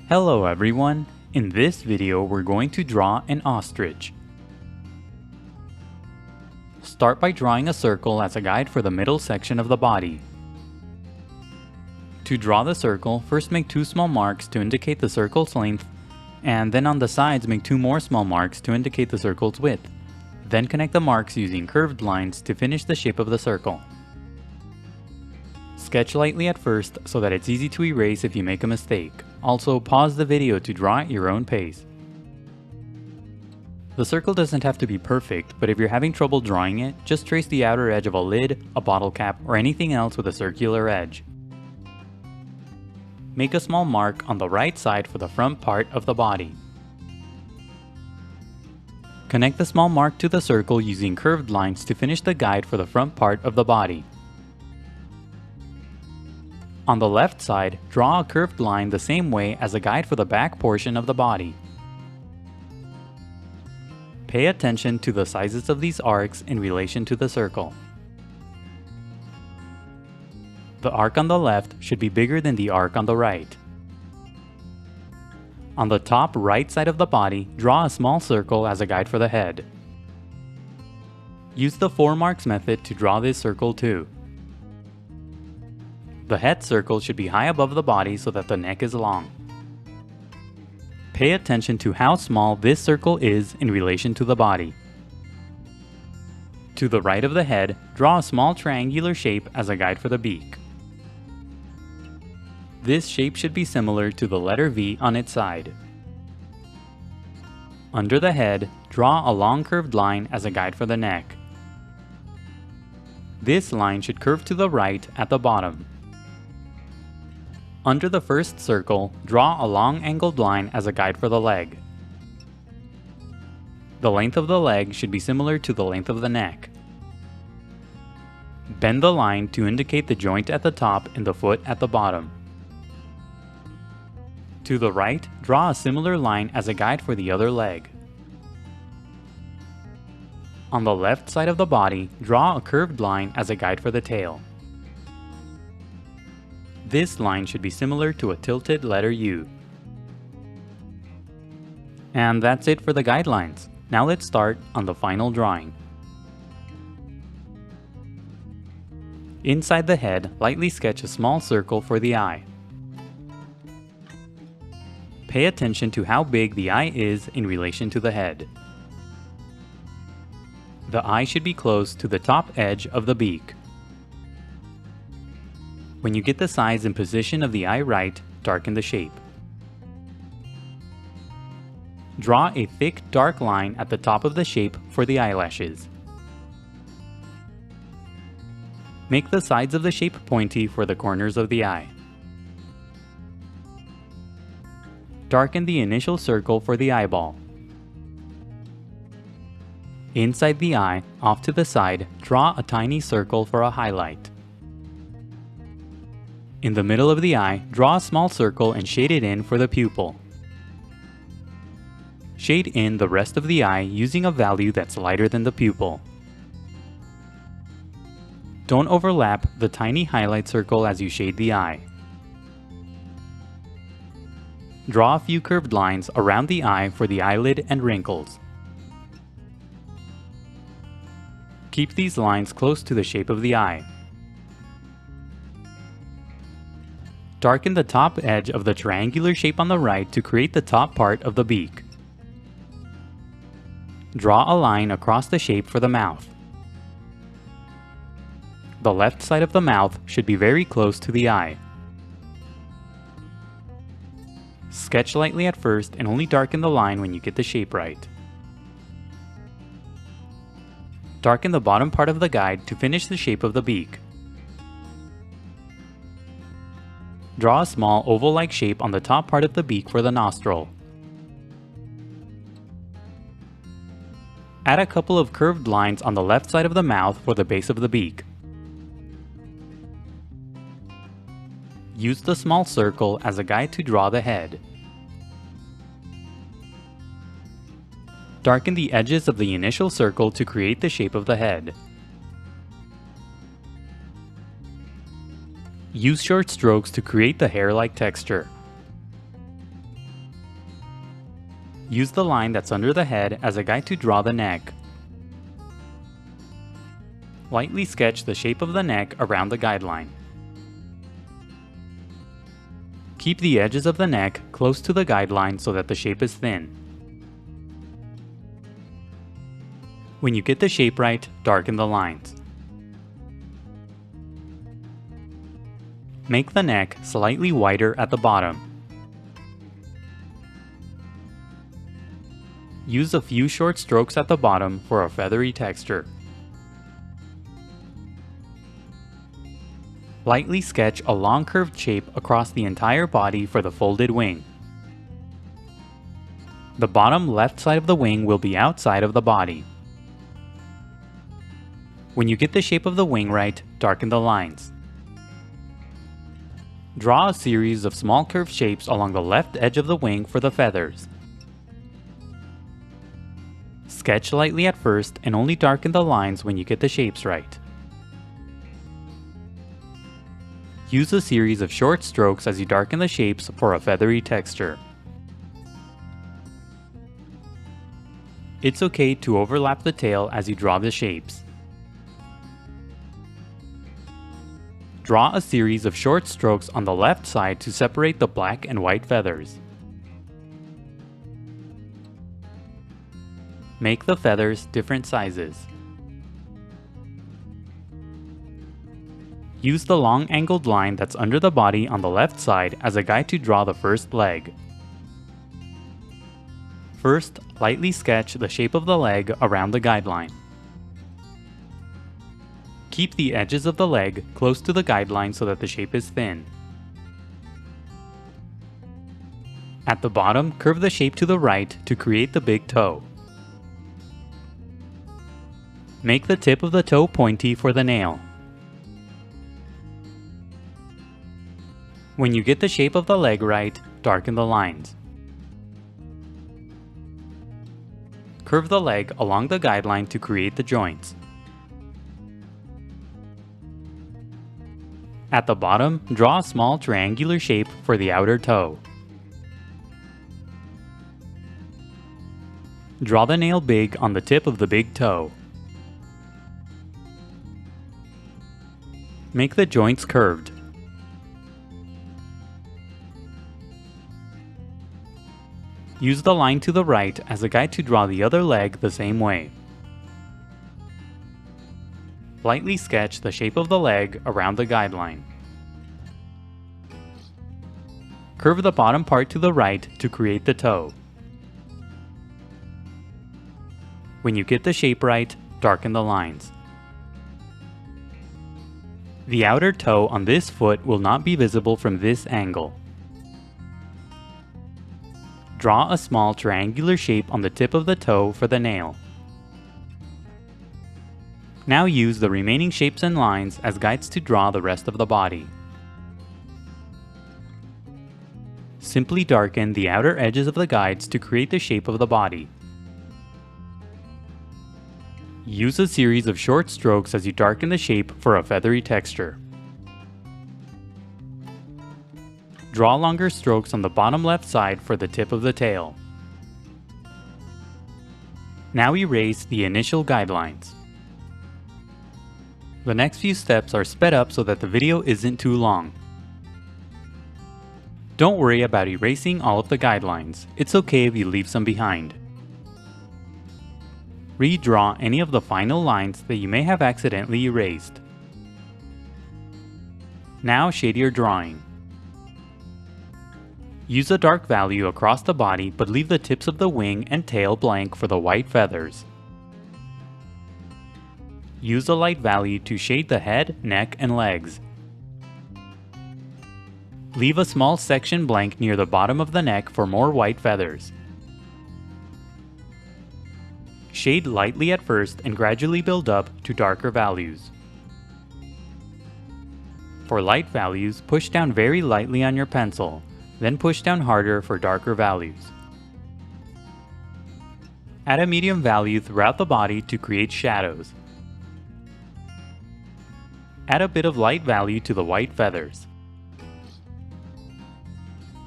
Hello everyone! In this video we're going to draw an ostrich. Start by drawing a circle as a guide for the middle section of the body. To draw the circle, first make two small marks to indicate the circle's length, and then on the sides make two more small marks to indicate the circle's width. Then connect the marks using curved lines to finish the shape of the circle. Sketch lightly at first so that it's easy to erase if you make a mistake. Also, pause the video to draw at your own pace. The circle doesn't have to be perfect, but if you're having trouble drawing it, just trace the outer edge of a lid, a bottle cap, or anything else with a circular edge. Make a small mark on the right side for the front part of the body. Connect the small mark to the circle using curved lines to finish the guide for the front part of the body. On the left side, draw a curved line the same way as a guide for the back portion of the body. Pay attention to the sizes of these arcs in relation to the circle. The arc on the left should be bigger than the arc on the right. On the top right side of the body, draw a small circle as a guide for the head. Use the 4 marks method to draw this circle too. The head circle should be high above the body so that the neck is long. Pay attention to how small this circle is in relation to the body. To the right of the head, draw a small triangular shape as a guide for the beak. This shape should be similar to the letter V on its side. Under the head, draw a long curved line as a guide for the neck. This line should curve to the right at the bottom. Under the first circle, draw a long angled line as a guide for the leg. The length of the leg should be similar to the length of the neck. Bend the line to indicate the joint at the top and the foot at the bottom. To the right, draw a similar line as a guide for the other leg. On the left side of the body, draw a curved line as a guide for the tail. This line should be similar to a tilted letter U. And that's it for the guidelines. Now let's start on the final drawing. Inside the head, lightly sketch a small circle for the eye. Pay attention to how big the eye is in relation to the head. The eye should be close to the top edge of the beak. When you get the size and position of the eye right, darken the shape. Draw a thick, dark line at the top of the shape for the eyelashes. Make the sides of the shape pointy for the corners of the eye. Darken the initial circle for the eyeball. Inside the eye, off to the side, draw a tiny circle for a highlight. In the middle of the eye, draw a small circle and shade it in for the pupil. Shade in the rest of the eye using a value that's lighter than the pupil. Don't overlap the tiny highlight circle as you shade the eye. Draw a few curved lines around the eye for the eyelid and wrinkles. Keep these lines close to the shape of the eye. Darken the top edge of the triangular shape on the right to create the top part of the beak. Draw a line across the shape for the mouth. The left side of the mouth should be very close to the eye. Sketch lightly at first and only darken the line when you get the shape right. Darken the bottom part of the guide to finish the shape of the beak. Draw a small oval-like shape on the top part of the beak for the nostril. Add a couple of curved lines on the left side of the mouth for the base of the beak. Use the small circle as a guide to draw the head. Darken the edges of the initial circle to create the shape of the head. Use short strokes to create the hair-like texture. Use the line that's under the head as a guide to draw the neck. Lightly sketch the shape of the neck around the guideline. Keep the edges of the neck close to the guideline so that the shape is thin. When you get the shape right, darken the lines. Make the neck slightly wider at the bottom. Use a few short strokes at the bottom for a feathery texture. Lightly sketch a long curved shape across the entire body for the folded wing. The bottom left side of the wing will be outside of the body. When you get the shape of the wing right, darken the lines. Draw a series of small curved shapes along the left edge of the wing for the feathers. Sketch lightly at first and only darken the lines when you get the shapes right. Use a series of short strokes as you darken the shapes for a feathery texture. It's okay to overlap the tail as you draw the shapes. Draw a series of short strokes on the left side to separate the black and white feathers. Make the feathers different sizes. Use the long angled line that's under the body on the left side as a guide to draw the first leg. First, lightly sketch the shape of the leg around the guideline. Keep the edges of the leg close to the guideline so that the shape is thin. At the bottom, curve the shape to the right to create the big toe. Make the tip of the toe pointy for the nail. When you get the shape of the leg right, darken the lines. Curve the leg along the guideline to create the joints. At the bottom, draw a small triangular shape for the outer toe. Draw the nail big on the tip of the big toe. Make the joints curved. Use the line to the right as a guide to draw the other leg the same way. Lightly sketch the shape of the leg around the guideline. Curve the bottom part to the right to create the toe. When you get the shape right, darken the lines. The outer toe on this foot will not be visible from this angle. Draw a small triangular shape on the tip of the toe for the nail. Now use the remaining shapes and lines as guides to draw the rest of the body. Simply darken the outer edges of the guides to create the shape of the body. Use a series of short strokes as you darken the shape for a feathery texture. Draw longer strokes on the bottom left side for the tip of the tail. Now erase the initial guidelines. The next few steps are sped up so that the video isn't too long. Don't worry about erasing all of the guidelines. It's okay if you leave some behind. Redraw any of the final lines that you may have accidentally erased. Now shade your drawing. Use a dark value across the body but leave the tips of the wing and tail blank for the white feathers. Use a light value to shade the head, neck, and legs. Leave a small section blank near the bottom of the neck for more white feathers. Shade lightly at first and gradually build up to darker values. For light values, push down very lightly on your pencil, then push down harder for darker values. Add a medium value throughout the body to create shadows. Add a bit of light value to the white feathers.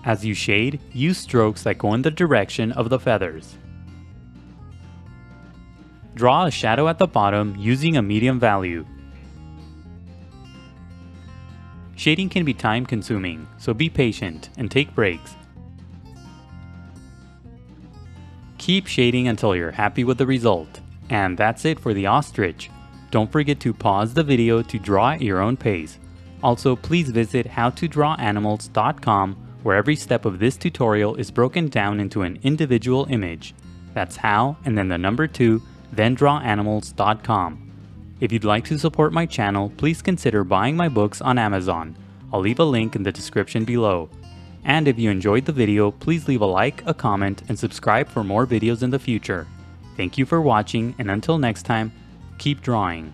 As you shade, use strokes that go in the direction of the feathers. Draw a shadow at the bottom using a medium value. Shading can be time-consuming, so be patient and take breaks. Keep shading until you're happy with the result. And that's it for the ostrich. Don't forget to pause the video to draw at your own pace. Also, please visit howtodrawanimals.com, where every step of this tutorial is broken down into an individual image. That's how, and then the number 2, then drawanimals.com. If you'd like to support my channel, please consider buying my books on Amazon. I'll leave a link in the description below. And if you enjoyed the video, please leave a like, a comment, and subscribe for more videos in the future. Thank you for watching, and until next time, keep drawing.